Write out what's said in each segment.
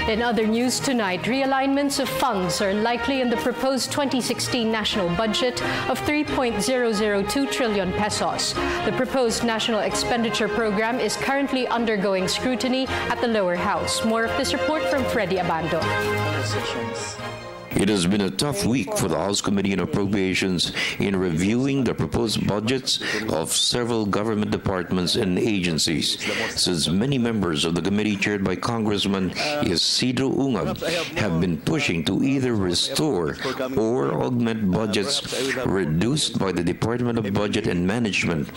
In other news tonight, realignments of funds are likely in the proposed 2016 national budget of 3.002 trillion pesos. The proposed national expenditure program is currently undergoing scrutiny at the lower house. More of this report from Freddie Abando. It has been a tough week for the House Committee on Appropriations in reviewing the proposed budgets of several government departments and agencies, since many members of the committee chaired by Congressman Isidro Ungab have been pushing to either restore or augment budgets reduced by the Department of Budget and Management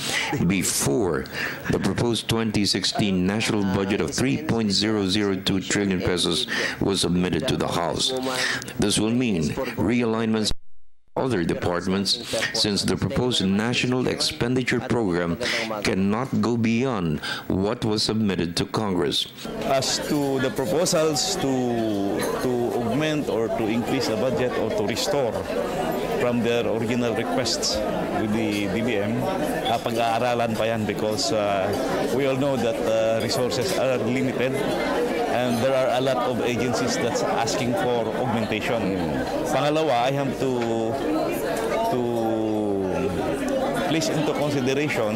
before the proposed 2016 national budget of 3.002 trillion pesos was submitted to the House. This will mean realignments of other departments, since the proposed national expenditure program cannot go beyond what was submitted to Congress. As to the proposals to augment or to increase the budget or to restore from their original requests with the DBM, pag-aaralan pa yan because we all know that resources are limited. And there are a lot of agencies that's asking for augmentation. Pangalawa, I have to place into consideration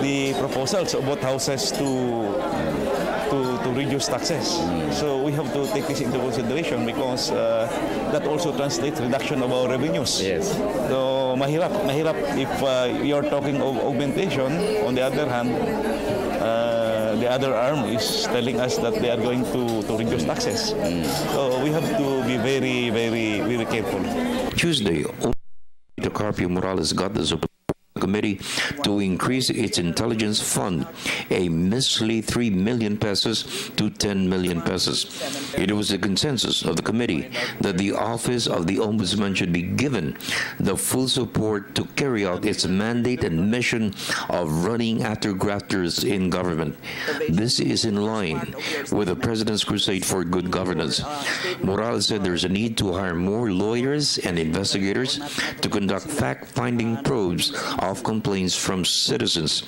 the proposals of both houses to reduce taxes. So we have to take this into consideration because that also translates reduction of our revenues. Yes. So mahirap if you're talking of augmentation. On the other hand, the other arm is telling us that they are going to reduce taxes. So we have to be very, very, very careful. Tuesday, Carpio Morales got the support of the committee to increase its intelligence fund, a measly 3 million pesos to 10 million pesos. It was the consensus of the committee that the Office of the Ombudsman should be given the full support to carry out its mandate and mission of running after grafters in government. This is in line with the President's crusade for good governance. Morales said there's a need to hire more lawyers and investigators to conduct fact-finding probes of complaints from citizens,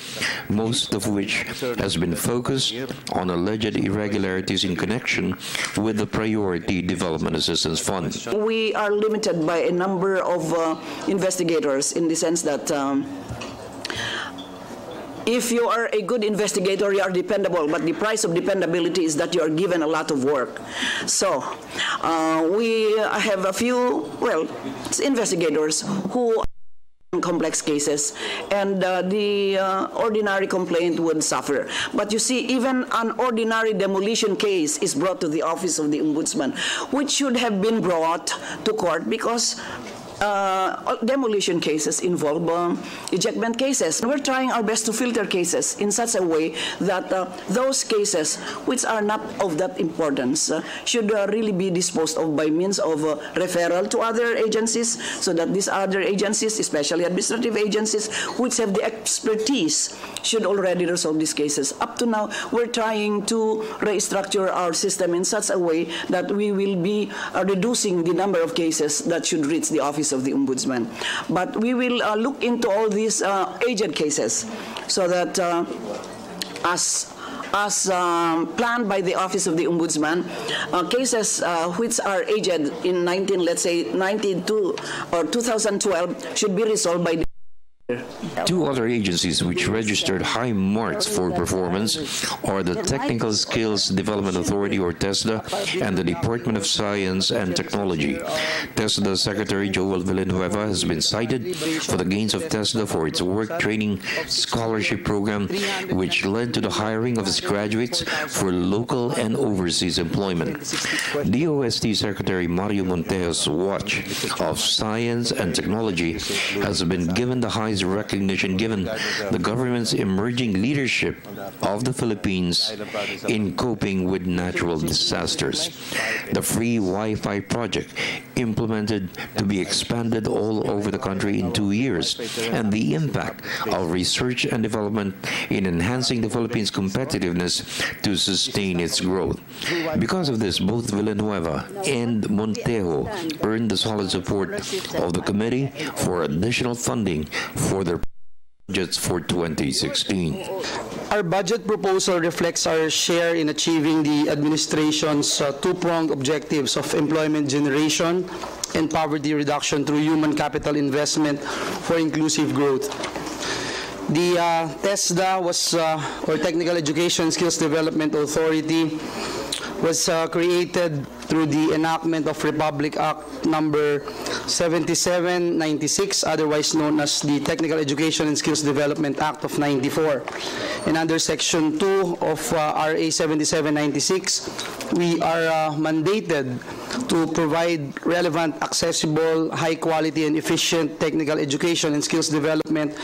most of which has been focused on alleged irregularities in connection with the Priority Development Assistance Fund. We are limited by a number of investigators in the sense that if you are a good investigator, you are dependable, but the price of dependability is that you are given a lot of work. So we have a few, investigators who complex cases, and the ordinary complaint would suffer. But you see, even an ordinary demolition case is brought to the Office of the Ombudsman, which should have been brought to court because demolition cases involve ejectment cases. We're trying our best to filter cases in such a way that those cases which are not of that importance should really be disposed of by means of referral to other agencies, so that these other agencies, especially administrative agencies, which have the expertise, should already resolve these cases. Up to now, we're trying to restructure our system in such a way that we will be reducing the number of cases that should reach the Office of the Ombudsman. But we will look into all these aged cases so that as planned by the Office of the Ombudsman, cases which are aged in 1992 or 2012 should be resolved by the Two other agencies which registered high marks for performance are the Technical Skills Development Authority, or TESDA, and the Department of Science and Technology. TESDA Secretary Joel Villanueva has been cited for the gains of TESDA for its work training scholarship program, which led to the hiring of its graduates for local and overseas employment. DOST Secretary Mario Montejo's Watch of Science and Technology has been given the highest recognition given the government's emerging leadership of the Philippines in coping with natural disasters. The free Wi-Fi project, implemented to be expanded all over the country in 2 years, and the impact of research and development in enhancing the Philippines' competitiveness to sustain its growth. Because of this, both Villanueva and Montejo earned the solid support of the committee for additional funding for their budgets for 2016. Our budget proposal reflects our share in achieving the administration's two-pronged objectives of employment generation and poverty reduction through human capital investment for inclusive growth. The TESDA or Technical Education Skills Development Authority was created through the enactment of Republic Act number 7796, otherwise known as the Technical Education and Skills Development Act of 94. And under Section 2 of RA 7796, we are mandated to provide relevant, accessible, high-quality, and efficient technical education and skills development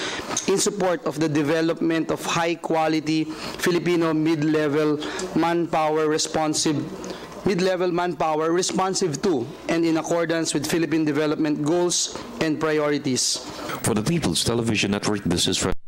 in support of the development of high-quality Filipino mid-level manpower responsive to and in accordance with Philippine development goals and priorities. For the People's Television Network, this is Freddie